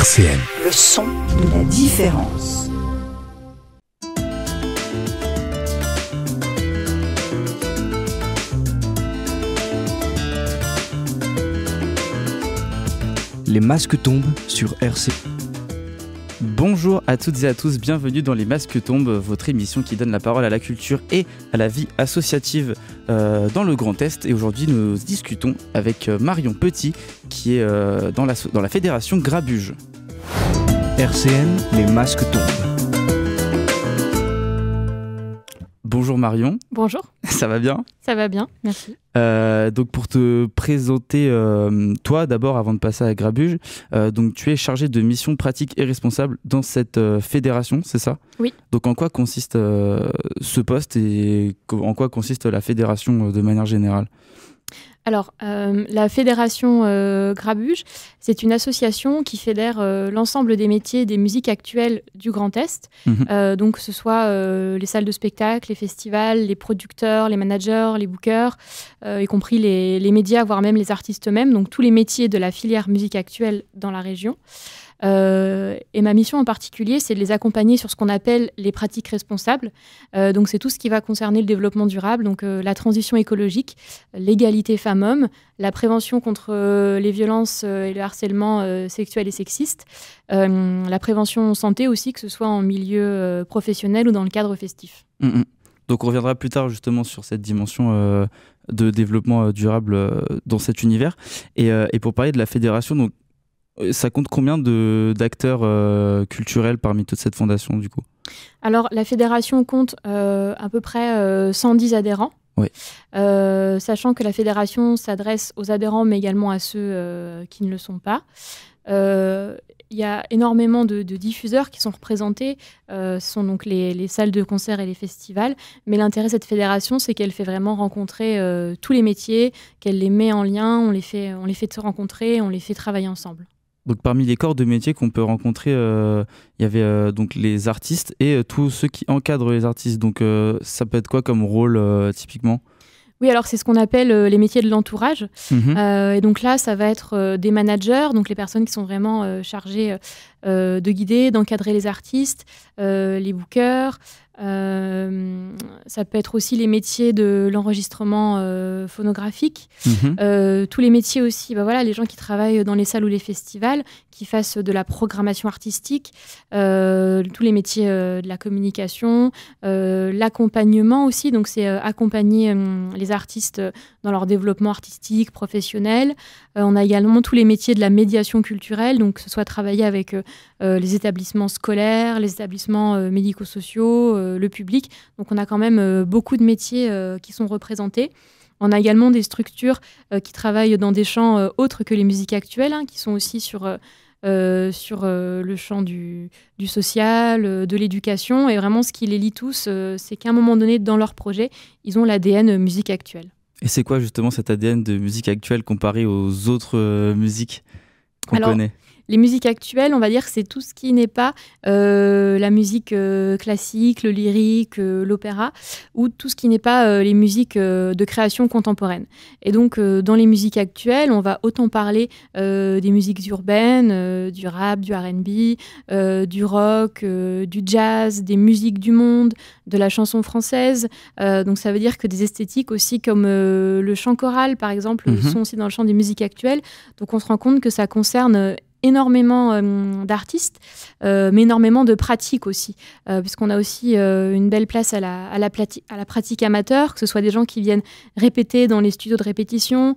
RCN. Le son de la différence. Les masques tombent sur RCN. Bonjour à toutes et à tous, bienvenue dans Les Masques tombent, votre émission qui donne la parole à la culture et à la vie associative dans le Grand Est. Et aujourd'hui, nous discutons avec Marion Petit, qui est dans la fédération Grabuge. RCN, les masques tombent. Bonjour Marion. Bonjour. Ça va bien ? Ça va bien, merci. Donc pour te présenter, toi d'abord avant de passer à Grabuge, donc tu es chargée de mission pratique et responsable dans cette fédération, c'est ça ? Oui. Donc en quoi consiste ce poste et en quoi consiste la fédération de manière générale ? Alors, la fédération Grabuge, c'est une association qui fédère l'ensemble des métiers des musiques actuelles du Grand Est. Donc, que ce soit les salles de spectacle, les festivals, les producteurs, les managers, les bookers, y compris les médias, voire même les artistes eux-mêmes. Donc, tous les métiers de la filière musique actuelle dans la région. Et ma mission en particulier, c'est de les accompagner sur ce qu'on appelle les pratiques responsables. Donc c'est tout ce qui va concerner le développement durable, donc la transition écologique, l'égalité femmes-hommes, la prévention contre les violences et le harcèlement sexuel et sexiste, la prévention santé aussi, que ce soit en milieu professionnel ou dans le cadre festif. Donc on reviendra plus tard justement sur cette dimension de développement durable dans cet univers. Et pour parler de la fédération, donc ça compte combien d'acteurs culturels parmi toute cette fondation du coup ? Alors la fédération compte à peu près 110 adhérents. Oui. Sachant que la fédération s'adresse aux adhérents mais également à ceux qui ne le sont pas. Il y a énormément de diffuseurs qui sont représentés. Ce sont donc les salles de concert et les festivals. Mais l'intérêt de cette fédération, c'est qu'elle fait vraiment rencontrer tous les métiers, qu'elle les met en lien, on les fait se rencontrer, on les fait travailler ensemble. Donc parmi les corps de métier qu'on peut rencontrer, il y avait donc les artistes et tous ceux qui encadrent les artistes. Donc ça peut être quoi comme rôle typiquement ? Oui, alors c'est ce qu'on appelle les métiers de l'entourage. Et donc là, ça va être des managers, donc les personnes qui sont vraiment chargées de guider, d'encadrer les artistes, les bookers. Ça peut être aussi les métiers de l'enregistrement phonographique. Tous les métiers aussi, les gens qui travaillent dans les salles ou les festivals, qui fassent de la programmation artistique, tous les métiers de la communication, l'accompagnement aussi, donc c'est accompagner les artistes dans leur développement artistique, professionnel. On a également tous les métiers de la médiation culturelle, donc que ce soit travailler avec les établissements scolaires, les établissements médico-sociaux, le public. Donc on a quand même beaucoup de métiers qui sont représentés. On a également des structures qui travaillent dans des champs autres que les musiques actuelles, qui sont aussi sur le champ du social, de l'éducation. Et vraiment, ce qui les lie tous, c'est qu'à un moment donné, dans leur projet, ils ont l'ADN musique actuelle. Et c'est quoi justement cet ADN de musique actuelle comparé aux autres musiques qu'on connaît ? Les musiques actuelles, on va dire que c'est tout ce qui n'est pas la musique classique, le lyrique, l'opéra, ou tout ce qui n'est pas les musiques de création contemporaine. Et donc, dans les musiques actuelles, on va autant parler des musiques urbaines, du rap, du R&B, du rock, du jazz, des musiques du monde, de la chanson française. Donc, ça veut dire que des esthétiques aussi comme le chant choral, par exemple, sont aussi dans le champ des musiques actuelles. Donc, on se rend compte que ça concerne énormément d'artistes, mais énormément de pratiques aussi, puisqu'on a aussi une belle place à la pratique amateur, que ce soit des gens qui viennent répéter dans les studios de répétition,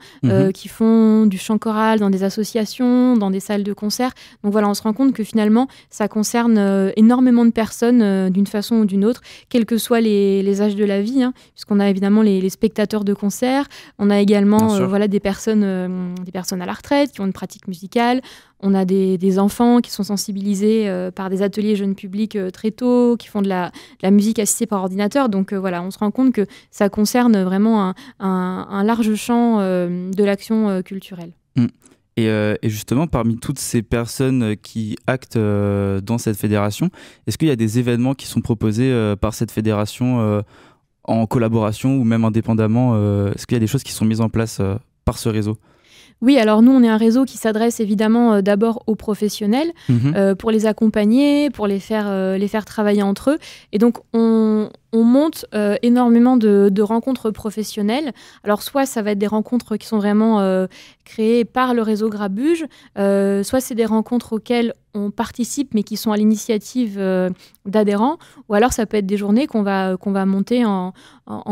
qui font du chant choral dans des associations, dans des salles de concert. Donc voilà, on se rend compte que finalement, ça concerne énormément de personnes d'une façon ou d'une autre, quels que soient les âges de la vie, puisqu'on a évidemment les spectateurs de concert, on a également des personnes à la retraite qui ont une pratique musicale. On a des enfants qui sont sensibilisés par des ateliers jeunes publics très tôt, qui font de la musique assistée par ordinateur. Donc on se rend compte que ça concerne vraiment un large champ de l'action culturelle. Et justement, parmi toutes ces personnes qui actent dans cette fédération, est-ce qu'il y a des événements qui sont proposés par cette fédération en collaboration ou même indépendamment ? Est-ce qu'il y a des choses qui sont mises en place par ce réseau ? Oui, alors nous, on est un réseau qui s'adresse évidemment d'abord aux professionnels pour les accompagner, pour les faire travailler entre eux. Et donc, on monte énormément de rencontres professionnelles. Alors, soit ça va être des rencontres qui sont vraiment créées par le réseau Grabuge, soit c'est des rencontres auxquelles on participe, mais qui sont à l'initiative d'adhérents, ou alors ça peut être des journées qu'on va monter en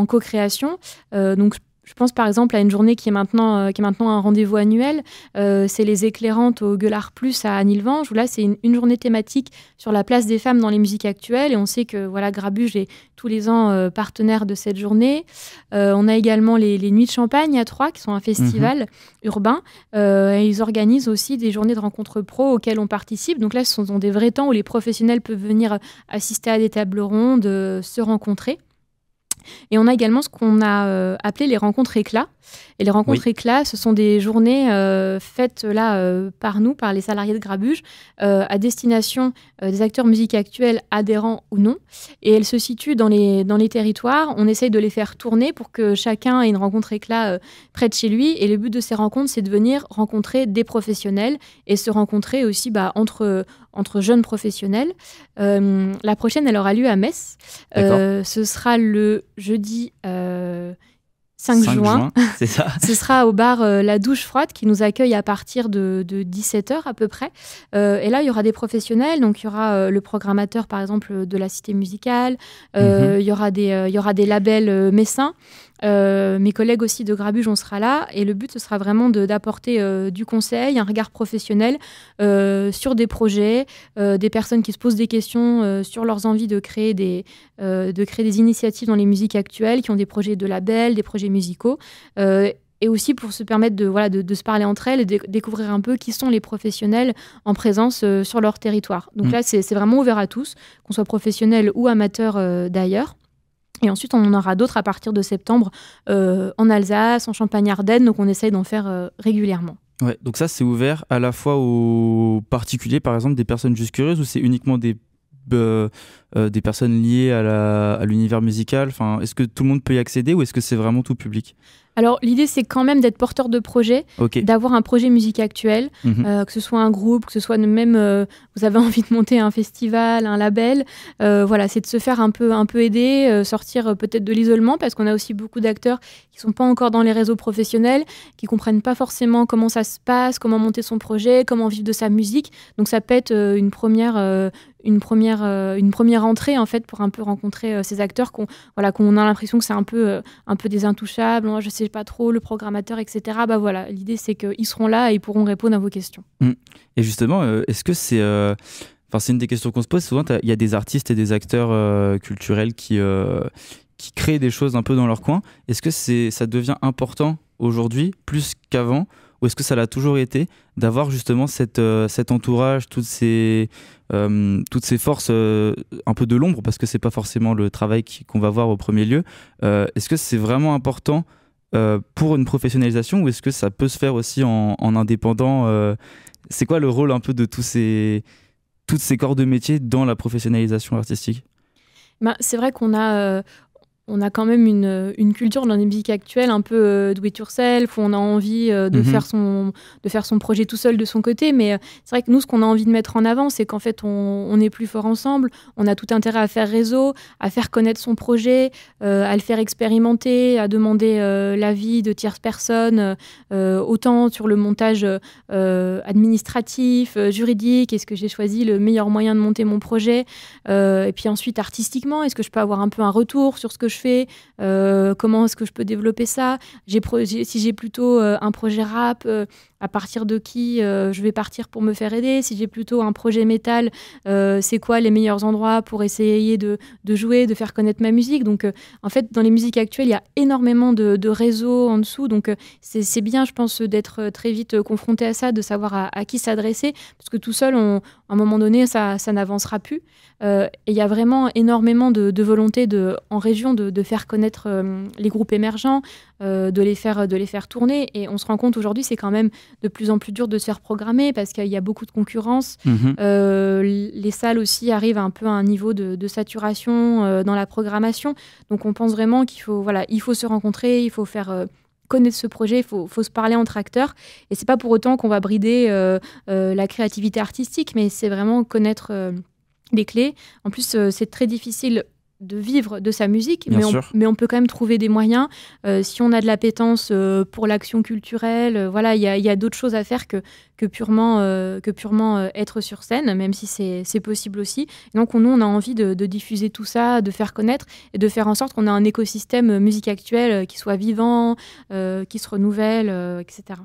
co-création. Donc, je pense par exemple à une journée qui est maintenant un rendez-vous annuel. C'est les éclairantes au Gueulard Plus à Nilvange, où là c'est une journée thématique sur la place des femmes dans les musiques actuelles. Et on sait que voilà, Grabuge est tous les ans partenaire de cette journée. On a également les Nuits de Champagne à Troyes, qui sont un festival urbain. Et ils organisent aussi des journées de rencontres pro auxquelles on participe. Donc là, ce sont des vrais temps où les professionnels peuvent venir assister à des tables rondes, se rencontrer. Et on a également ce qu'on a appelé les rencontres éclats. Et les rencontres éclats, ce sont des journées faites là par nous, par les salariés de Grabuge, à destination des acteurs musique actuelle, adhérents ou non. Et elles se situent dans les territoires. On essaye de les faire tourner pour que chacun ait une rencontre éclat près de chez lui. Et le but de ces rencontres, c'est de venir rencontrer des professionnels et se rencontrer aussi entre jeunes professionnels. La prochaine, elle aura lieu à Metz. Ce sera le jeudi 5 juin. C'est ça. Ce sera au bar La Douche Froide qui nous accueille à partir de 17h à peu près. Et là, il y aura des professionnels. Donc, il y aura le programmateur, par exemple, de la Cité musicale. Il y aura des labels messins. Mes collègues aussi de Grabuge, on sera là. Et le but, ce sera vraiment d'apporter du conseil, un regard professionnel sur des projets, des personnes qui se posent des questions sur leurs envies de créer des initiatives dans les musiques actuelles, qui ont des projets de labels, des projets musicaux. Et aussi pour se permettre de se parler entre elles et de découvrir un peu qui sont les professionnels en présence sur leur territoire. Donc là, c'est vraiment ouvert à tous, qu'on soit professionnel ou amateur d'ailleurs. Et ensuite, on en aura d'autres à partir de septembre en Alsace, en Champagne-Ardenne. Donc, on essaye d'en faire régulièrement. Ouais, donc ça, c'est ouvert à la fois aux particuliers, par exemple, des personnes juste curieuses, ou c'est uniquement des personnes liées à l'univers musical? Enfin, est-ce que tout le monde peut y accéder ou est-ce que c'est vraiment tout public? Alors, l'idée, c'est quand même d'être porteur de projet, d'avoir un projet musique actuelle, que ce soit un groupe, que ce soit même, vous avez envie de monter un festival, un label. Voilà, c'est de se faire un peu aider, sortir peut-être de l'isolement, parce qu'on a aussi beaucoup d'acteurs qui ne sont pas encore dans les réseaux professionnels, qui ne comprennent pas forcément comment ça se passe, comment monter son projet, comment vivre de sa musique. Donc, ça peut être une première entrée, en fait, pour un peu rencontrer ces acteurs qu'on a l'impression que c'est un peu des intouchables. Je sais pas trop, le programmateur, etc. Bah voilà, l'idée c'est qu'ils seront là et ils pourront répondre à vos questions. Et justement, est-ce que c'est une des questions qu'on se pose souvent. Il y a des artistes et des acteurs culturels qui créent des choses un peu dans leur coin. Est-ce que ça devient important aujourd'hui plus qu'avant, ou est-ce que ça l'a toujours été d'avoir justement cet entourage, toutes ces forces un peu de l'ombre, parce que c'est pas forcément le travail qu'on va voir au premier lieu. Est-ce que c'est vraiment important pour une professionnalisation, ou est-ce que ça peut se faire aussi en indépendant? C'est quoi le rôle un peu de toutes ces corps de métier dans la professionnalisation artistique? C'est vrai qu'on a quand même une culture dans les musiques actuelles un peu do it yourself, où on a envie de faire son projet tout seul de son côté. Mais c'est vrai que nous, ce qu'on a envie de mettre en avant, c'est qu'en fait, on est plus fort ensemble. On a tout intérêt à faire réseau, à faire connaître son projet, à le faire expérimenter, à demander l'avis de tierces personnes, autant sur le montage administratif, juridique. Est-ce que j'ai choisi le meilleur moyen de monter mon projet? Et puis ensuite, artistiquement, est-ce que je peux avoir un peu un retour sur ce que je fais, comment est-ce que je peux développer ça, si j'ai plutôt un projet rap, à partir de qui je vais partir pour me faire aider, si j'ai plutôt un projet métal, c'est quoi les meilleurs endroits pour essayer de jouer, de faire connaître ma musique. Donc en fait, dans les musiques actuelles, il y a énormément de réseaux en dessous, donc c'est bien, je pense, d'être très vite confronté à ça, de savoir à qui s'adresser, parce que tout seul, à un moment donné, ça n'avancera plus. Et il y a vraiment énormément de volonté en région de faire connaître les groupes émergents, de les faire tourner. Et on se rend compte aujourd'hui, c'est quand même de plus en plus dur de se faire programmer parce qu'il y a beaucoup de concurrence. Les salles aussi arrivent un peu à un niveau de saturation dans la programmation. Donc on pense vraiment qu'il faut se rencontrer, il faut faire connaître ce projet, il faut se parler entre acteurs. Et c'est pas pour autant qu'on va brider la créativité artistique, mais c'est vraiment connaître les clés. En plus, c'est très difficile de vivre de sa musique, mais on peut quand même trouver des moyens. Si on a de l'appétence pour l'action culturelle, voilà, il y a d'autres choses à faire que purement être sur scène, même si c'est possible aussi. Et donc nous, on a envie de diffuser tout ça, de faire connaître et de faire en sorte qu'on ait un écosystème musique actuelle qui soit vivant, qui se renouvelle, etc.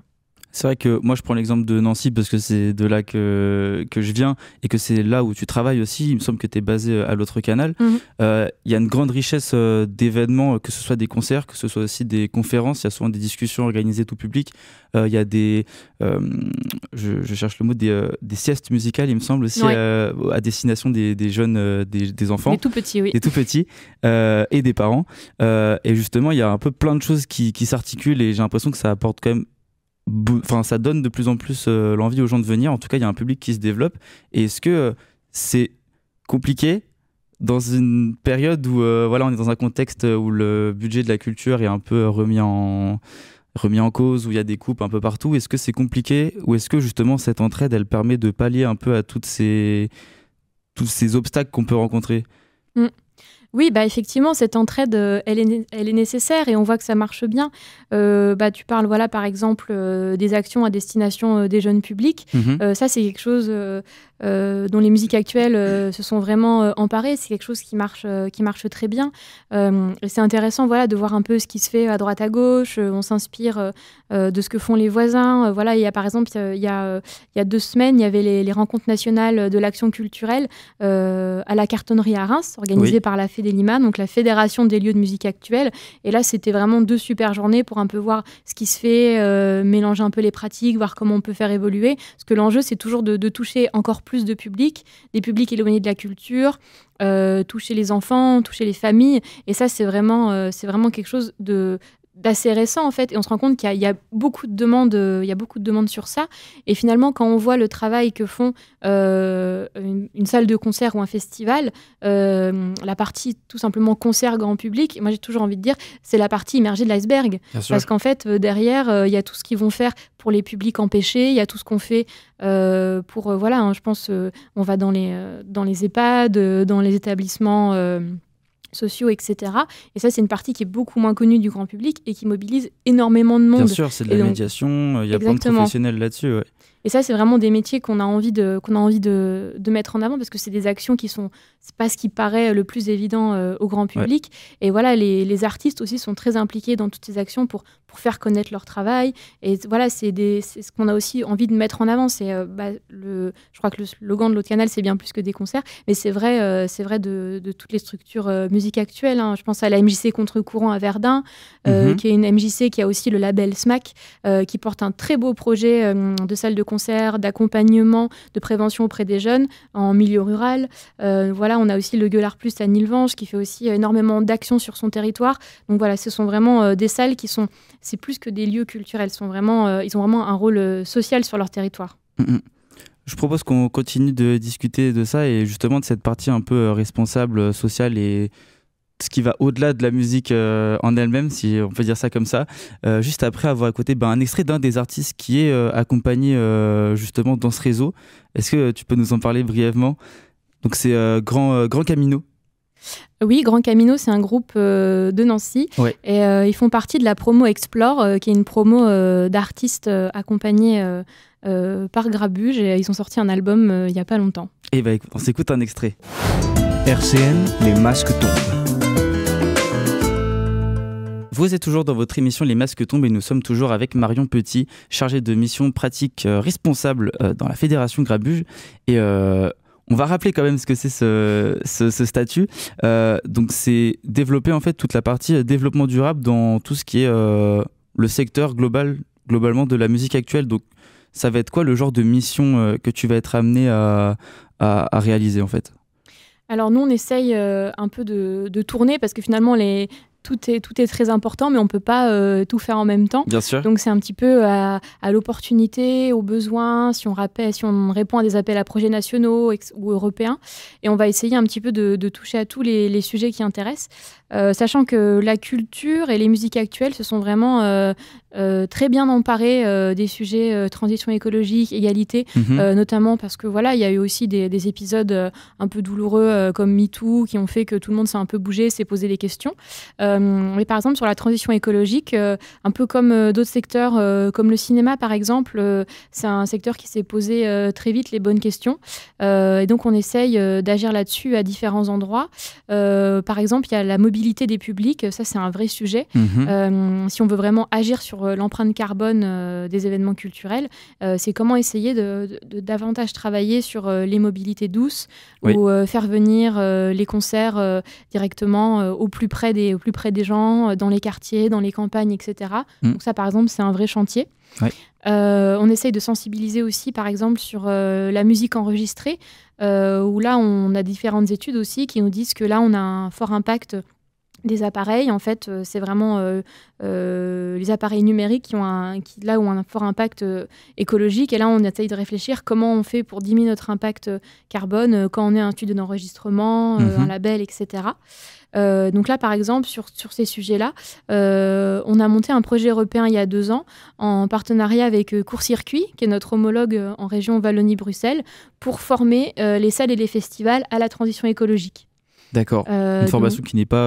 C'est vrai que moi je prends l'exemple de Nancy parce que c'est de là que je viens et que c'est là où tu travailles aussi. Il me semble que tu es basé à l'autre canal. Y a une grande richesse d'événements, que ce soit des concerts, que ce soit aussi des conférences. Il y a souvent des discussions organisées tout public. Il y a des, je cherche le mot, des siestes musicales, il me semble aussi, à destination des jeunes, des enfants. Des tout petits, oui. Des tout petits et des parents. Et justement, il y a un peu plein de choses qui s'articulent et j'ai l'impression que ça apporte quand même. Enfin, ça donne de plus en plus l'envie aux gens de venir. En tout cas, il y a un public qui se développe. Et est-ce que c'est compliqué dans une période où voilà, on est dans un contexte où le budget de la culture est un peu remis en cause, où il y a des coupes un peu partout? Est-ce que c'est compliqué ou est-ce que justement cette entraide, elle permet de pallier un peu à tous ces obstacles qu'on peut rencontrer? Oui, bah effectivement, cette entraide, elle est nécessaire et on voit que ça marche bien. Tu parles, voilà, par exemple, des actions à destination des jeunes publics. Ça, c'est quelque chose dont les musiques actuelles se sont vraiment emparées. C'est quelque chose qui marche très bien. Et c'est intéressant, voilà, de voir un peu ce qui se fait à droite à gauche. On s'inspire de ce que font les voisins. Voilà, il y a par exemple, il y a 2 semaines, il y avait les rencontres nationales de l'action culturelle à la Cartonnerie à Reims, organisées par la FEDELIMA, donc la Fédération des lieux de musique actuelle. Et là, c'était vraiment 2 super journées pour un peu voir ce qui se fait, mélanger un peu les pratiques, voir comment on peut faire évoluer. Parce que l'enjeu, c'est toujours de toucher encore plus de publics, des publics éloignés de la culture, toucher les enfants, toucher les familles. Et ça, c'est vraiment quelque chose d'assez récent en fait, et on se rend compte qu'il y a beaucoup de demandes, sur ça. Et finalement, quand on voit le travail que font une salle de concert ou un festival, la partie tout simplement concert grand public, moi j'ai toujours envie de dire, c'est la partie immergée de l'iceberg. Parce qu'en fait, derrière, il y a tout ce qu'ils vont faire pour les publics empêchés, il y a tout ce qu'on fait pour, je pense, on va dans les EHPAD, dans les établissements sociaux, etc. Et ça, c'est une partie qui est beaucoup moins connue du grand public et qui mobilise énormément de monde. Bien sûr, c'est de la médiation, il y a plein de professionnels là-dessus. Ouais. Et ça, c'est vraiment des métiers qu'on a envie de mettre en avant parce que c'est des actions qui sont, c'est pas ce qui paraît le plus évident au grand public. Ouais. Et voilà, les artistes aussi sont très impliqués dans toutes ces actions pour faire connaître leur travail. Et voilà, c'est ce qu'on a aussi envie de mettre en avant. C'est, je crois que le slogan de l'autre canal, c'est bien plus que des concerts, mais c'est vrai de toutes les structures musique actuelle. Hein. Je pense à la MJC Contre-Courant à Verdun, qui est une MJC qui a aussi le label SMAC, qui porte un très beau projet de salle de concert, d'accompagnement, de prévention auprès des jeunes en milieu rural. Voilà, on a aussi le Gueulard Plus à Nilvange qui fait aussi énormément d'actions sur son territoire. Donc voilà, ce sont vraiment des salles qui sont, c'est plus que des lieux culturels, ils ont vraiment un rôle social sur leur territoire. Je propose qu'on continue de discuter de ça et justement de cette partie un peu responsable, sociale et ce qui va au-delà de la musique en elle-même, si on peut dire ça comme ça, juste après avoir écouté un extrait d'un des artistes qui est accompagné justement dans ce réseau. Est-ce que tu peux nous en parler brièvement? Donc c'est Grand Camino. Oui, Grand Camino, c'est un groupe de Nancy. Ouais. Et ils font partie de la promo Explore, qui est une promo d'artistes accompagnés par Grabuge. Et ils ont sorti un album il n'y a pas longtemps. Et on s'écoute un extrait. RCN, les masques tombent. Vous êtes toujours dans votre émission Les Masques Tombent et nous sommes toujours avec Marion Petit, chargée de mission pratique responsable dans la Fédération Grabuge. Et on va rappeler quand même ce que c'est ce statut. Donc c'est développer en fait toute la partie développement durable dans tout ce qui est le secteur globalement de la musique actuelle. Donc ça va être quoi le genre de mission que tu vas être amené à réaliser en fait? Alors nous, on essaye un peu de tourner parce que finalement, tout est très important, mais on ne peut pas tout faire en même temps. Bien sûr. Donc c'est un petit peu à l'opportunité, aux besoins, si on répond à des appels à projets nationaux ou européens. Et on va essayer un petit peu de toucher à tous les sujets qui intéressent, sachant que la culture et les musiques actuelles se sont vraiment très bien emparées des sujets transition écologique, égalité, notamment parce que voilà, il y a eu aussi des épisodes un peu douloureux comme MeToo qui ont fait que tout le monde s'est un peu bougé, s'est posé des questions. Mais par exemple, sur la transition écologique, un peu comme d'autres secteurs, comme le cinéma par exemple, c'est un secteur qui s'est posé très vite les bonnes questions. Et donc, on essaye d'agir là-dessus à différents endroits. Par exemple, il y a la mobilité des publics. Ça, c'est un vrai sujet. Si on veut vraiment agir sur l'empreinte carbone des événements culturels, c'est comment essayer de davantage travailler sur les mobilités douces ou faire venir les concerts directement au plus près des gens, dans les quartiers, dans les campagnes, etc. Donc ça, par exemple, c'est un vrai chantier. On essaye de sensibiliser aussi, par exemple, sur la musique enregistrée, où là, on a différentes études aussi qui nous disent que là, on a un fort impact des appareils. En fait, c'est vraiment les appareils numériques qui ont un fort impact écologique. Et là, on essaye de réfléchir comment on fait pour diminuer notre impact carbone quand on est un studio d'enregistrement, un label, etc. Donc là, par exemple, sur ces sujets-là, on a monté un projet européen il y a 2 ans en partenariat avec Court Circuit, qui est notre homologue en région Wallonie-Bruxelles, pour former les salles et les festivals à la transition écologique. D'accord. Une formation qui n'est pas,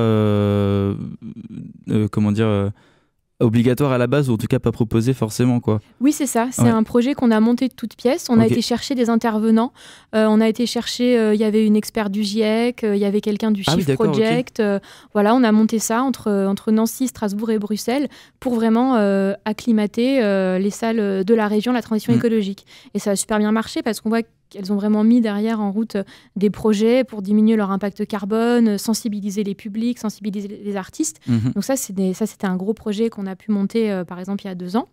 obligatoire à la base, ou en tout cas pas proposée forcément, quoi. Oui, c'est ça. C'est un projet qu'on a monté de toutes pièces. On a été chercher des intervenants. On a été chercher, il y avait une experte du GIEC, il y avait quelqu'un du Shift Project. Voilà, on a monté ça entre Nancy, Strasbourg et Bruxelles pour vraiment acclimater les salles de la région à la transition écologique. Et ça a super bien marché parce qu'on voit qu'elles ont vraiment mis derrière en route des projets pour diminuer leur impact carbone, sensibiliser les publics, sensibiliser les artistes. Donc ça, c'était un gros projet qu'on a pu monter, par exemple, il y a 2 ans.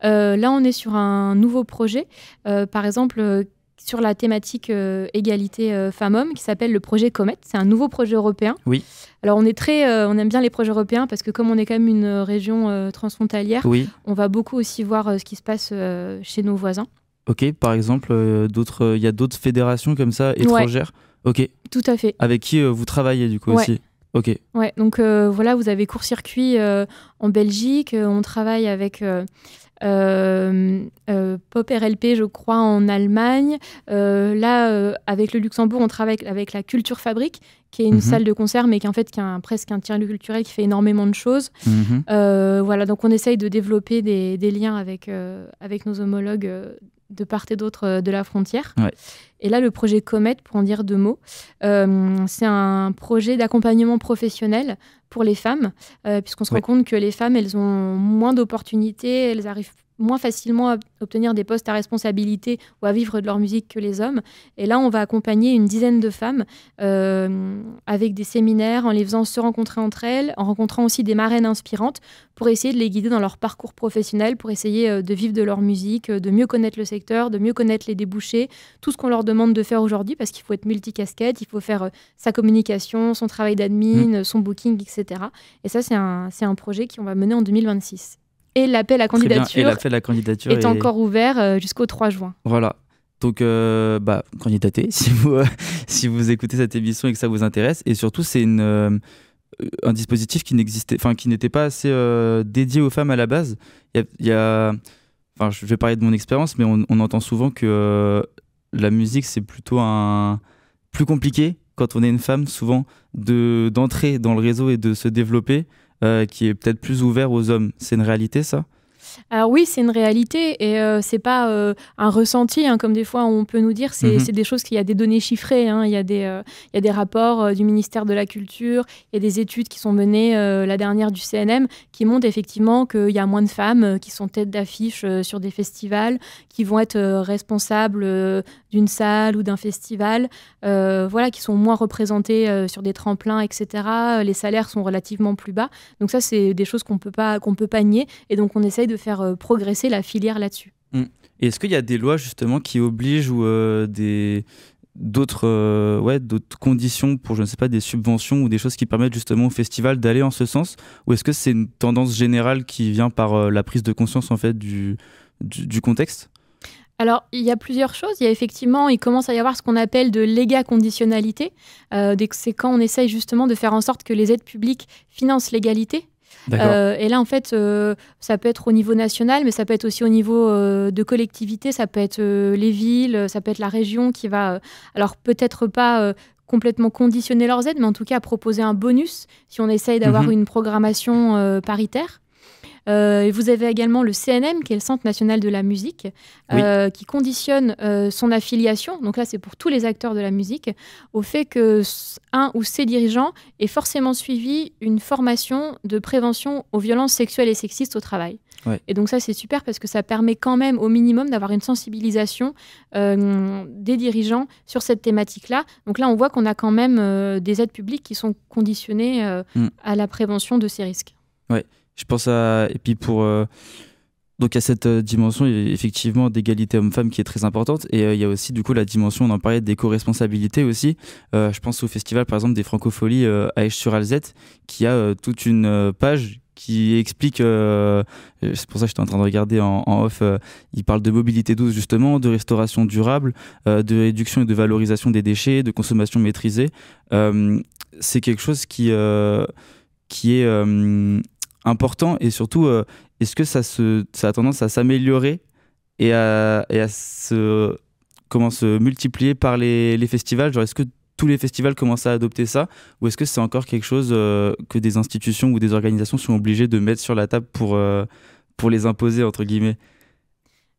Là, on est sur un nouveau projet, par exemple, sur la thématique égalité femmes-hommes, qui s'appelle le projet Comet. C'est un nouveau projet européen. Oui. Alors, on aime bien les projets européens parce que comme on est quand même une région transfrontalière, on va beaucoup aussi voir ce qui se passe chez nos voisins. Ok, par exemple, il y a d'autres fédérations comme ça, étrangères. Ok. Tout à fait. Avec qui vous travaillez du coup aussi. Ok. Ouais, donc voilà, vous avez Court Circuit en Belgique, on travaille avec Pop RLP, je crois, en Allemagne. Là, avec le Luxembourg, on travaille avec la Culture Fabrique, qui est une salle de concert, mais qui est presque un tiers-lieu culturel qui fait énormément de choses. Voilà, donc on essaye de développer des liens avec nos homologues de part et d'autre de la frontière. Et là, le projet Comet, pour en dire 2 mots, c'est un projet d'accompagnement professionnel pour les femmes, puisqu'on se rend compte que les femmes, elles ont moins d'opportunités, elles arrivent moins facilement à obtenir des postes à responsabilité ou à vivre de leur musique que les hommes. Et là, on va accompagner une dizaine de femmes avec des séminaires, en les faisant se rencontrer entre elles, en rencontrant aussi des marraines inspirantes pour essayer de les guider dans leur parcours professionnel, pour essayer de vivre de leur musique, de mieux connaître le secteur, de mieux connaître les débouchés, tout ce qu'on leur demande de faire aujourd'hui, parce qu'il faut être multicasquette, il faut faire sa communication, son travail d'admin, son booking, etc. Et ça, c'est un projet qu'on va mener en 2026. Et l'appel à candidature est encore ouvert jusqu'au 3 juin. Voilà. Donc, candidatez si vous écoutez cette émission et que ça vous intéresse. Et surtout, c'est un dispositif qui n'était pas assez dédié aux femmes à la base. Je vais parler de mon expérience, mais on entend souvent que la musique, c'est plutôt plus compliqué quand on est une femme, souvent, d'entrer dans le réseau et de se développer. Qui est peut-être plus ouvert aux hommes. C'est une réalité, ça ? Alors oui, c'est une réalité et c'est pas un ressenti, comme des fois on peut nous dire. C'est des choses qu'il y a des données chiffrées. Il y a des rapports du ministère de la Culture, il y a des études qui sont menées, la dernière du CNM, qui montrent effectivement qu'il y a moins de femmes qui sont tête d'affiche sur des festivals, qui vont être responsables d'une salle ou d'un festival, qui sont moins représentées sur des tremplins, etc. Les salaires sont relativement plus bas. Donc ça, c'est des choses qu'on peut pas nier. Et donc on essaye de faire progresser la filière là-dessus. Et est-ce qu'il y a des lois justement qui obligent ou des d'autres conditions pour, je ne sais pas, des subventions ou des choses qui permettent justement au festival d'aller en ce sens, ou est-ce que c'est une tendance générale qui vient par la prise de conscience en fait du contexte? Alors, il y a plusieurs choses. Il commence à y avoir ce qu'on appelle de l'égaconditionnalité. C'est quand on essaye justement de faire en sorte que les aides publiques financent l'égalité. Et là, en fait, ça peut être au niveau national, mais ça peut être aussi au niveau de collectivité, ça peut être les villes, ça peut être la région qui va, alors peut-être pas complètement conditionner leurs aides, mais en tout cas proposer un bonus si on essaye d'avoir une programmation paritaire. Et vous avez également le CNM, qui est le Centre national de la musique, qui conditionne son affiliation, donc là c'est pour tous les acteurs de la musique, au fait que un ou ses dirigeants aient forcément suivi une formation de prévention aux violences sexuelles et sexistes au travail. Ouais. Et donc ça c'est super parce que ça permet quand même au minimum d'avoir une sensibilisation des dirigeants sur cette thématique-là. Donc là on voit qu'on a quand même des aides publiques qui sont conditionnées à la prévention de ces risques. Ouais. Je pense à... Et puis donc il y a cette dimension effectivement d'égalité homme-femme qui est très importante, et il y a aussi du coup la dimension, on en parlait, d'éco-responsabilité aussi. Je pense au festival par exemple des Francopholies à Esch-sur-Alzette, qui a toute une page qui explique, c'est pour ça que j'étais en train de regarder en off, il parle de mobilité douce justement, de restauration durable, de réduction et de valorisation des déchets, de consommation maîtrisée. C'est quelque chose qui est important, et surtout est-ce que ça a tendance à s'améliorer et à se multiplier par les festivals? Genre, est-ce que tous les festivals commencent à adopter ça, ou est-ce que c'est encore quelque chose que des institutions ou des organisations sont obligées de mettre sur la table pour les imposer entre guillemets?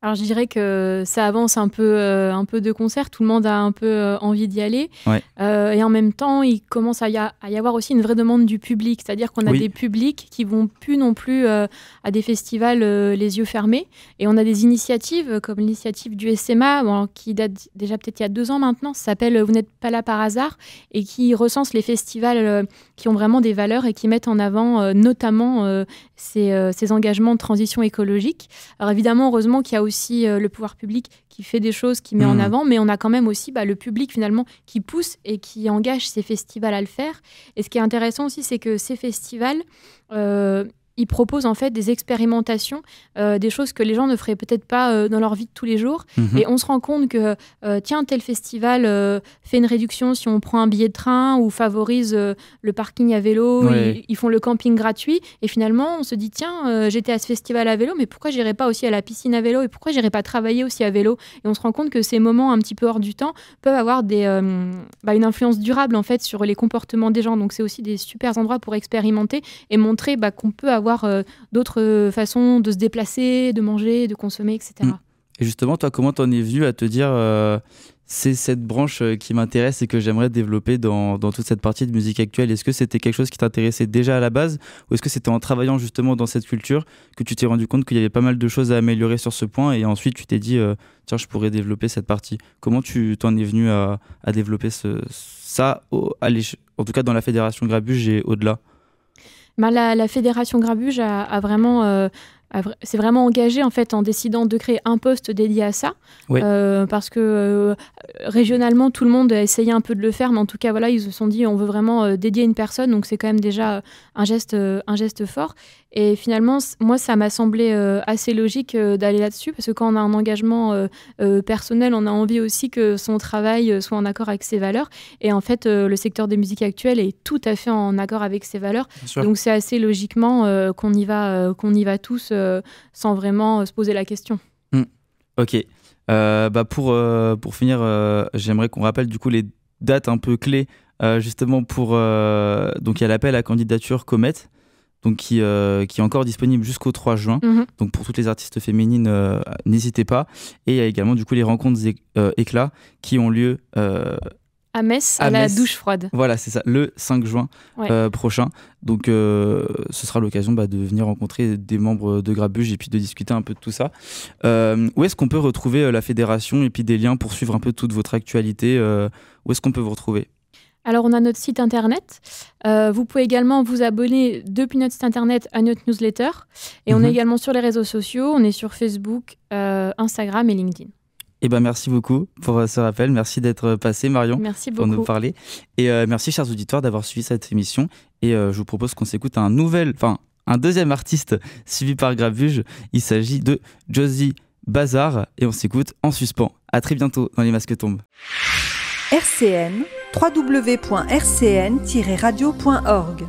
Alors je dirais que ça avance un peu de concert, tout le monde a un peu envie d'y aller. Ouais. Et en même temps, il commence à y avoir aussi une vraie demande du public, c'est-à-dire qu'on a des publics qui vont plus non plus à des festivals les yeux fermés. Et on a des initiatives comme l'initiative du SMA, qui date déjà peut-être il y a 2 ans maintenant, ça s'appelle « Vous n'êtes pas là par hasard » et qui recense les festivals qui ont vraiment des valeurs et qui mettent en avant notamment ces engagements de transition écologique. Alors évidemment, heureusement qu'il y a aussi le pouvoir public qui fait des choses, qui met en avant, mais on a quand même aussi le public finalement qui pousse et qui engage ces festivals à le faire. Et ce qui est intéressant aussi, c'est que ces festivals, ils proposent en fait des expérimentations, des choses que les gens ne feraient peut-être pas dans leur vie de tous les jours. Et on se rend compte que tel festival fait une réduction si on prend un billet de train ou favorise le parking à vélo, ils font le camping gratuit. Et finalement, on se dit j'étais à ce festival à vélo, mais pourquoi j'irais pas aussi à la piscine à vélo, et pourquoi j'irais pas travailler aussi à vélo? Et on se rend compte que ces moments un petit peu hors du temps peuvent avoir une influence durable en fait sur les comportements des gens. Donc c'est aussi des super endroits pour expérimenter et montrer qu'on peut avoir d'autres façons de se déplacer, de manger, de consommer, etc. Et justement, toi, comment t'en es venu à te dire c'est cette branche qui m'intéresse et que j'aimerais développer dans toute cette partie de musique actuelle? Est-ce que c'était quelque chose qui t'intéressait déjà à la base, ou est-ce que c'était en travaillant justement dans cette culture que tu t'es rendu compte qu'il y avait pas mal de choses à améliorer sur ce point, et ensuite tu t'es dit tiens, je pourrais développer cette partie? Comment tu t'en es venu à développer ça en tout cas dans la Fédération Grabuge et au-delà? La Fédération Grabuge s'est vraiment engagée en fait en décidant de créer un poste dédié à ça, parce que régionalement tout le monde a essayé un peu de le faire, mais en tout cas voilà, ils se sont dit on veut vraiment dédier une personne, donc c'est quand même déjà un geste fort. Et finalement, moi, ça m'a semblé assez logique d'aller là-dessus, parce que quand on a un engagement personnel, on a envie aussi que son travail soit en accord avec ses valeurs. Et en fait, le secteur des musiques actuelles est tout à fait en accord avec ses valeurs. Donc c'est assez logiquement qu'on y va tous sans vraiment se poser la question. Ok. Pour finir, j'aimerais qu'on rappelle du coup les dates un peu clés, justement pour... donc il y a l'appel à candidature Comet, donc qui est encore disponible jusqu'au 3 juin. Donc pour toutes les artistes féminines, n'hésitez pas. Et il y a également du coup les rencontres éclats qui ont lieu à Metz, à la douche froide. Voilà, c'est ça, le 5 juin prochain. Donc ce sera l'occasion de venir rencontrer des membres de Grabuge et puis de discuter un peu de tout ça. Où est-ce qu'on peut retrouver la fédération et puis des liens pour suivre un peu toute votre actualité? Où est-ce qu'on peut vous retrouver? Alors, on a notre site internet. Vous pouvez également vous abonner depuis notre site internet à notre newsletter. Et on est également sur les réseaux sociaux. On est sur Facebook, Instagram et LinkedIn. Eh ben, merci beaucoup pour ce rappel. Merci d'être passé, Marion, Merci pour beaucoup. nous parler. Et merci, chers auditeurs, d'avoir suivi cette émission. Et je vous propose qu'on s'écoute un deuxième artiste suivi par Grabuge. Il s'agit de Josie Bazar. Et on s'écoute en suspens. À très bientôt dans Les Masques Tombent. RCN, www.rcn-radio.org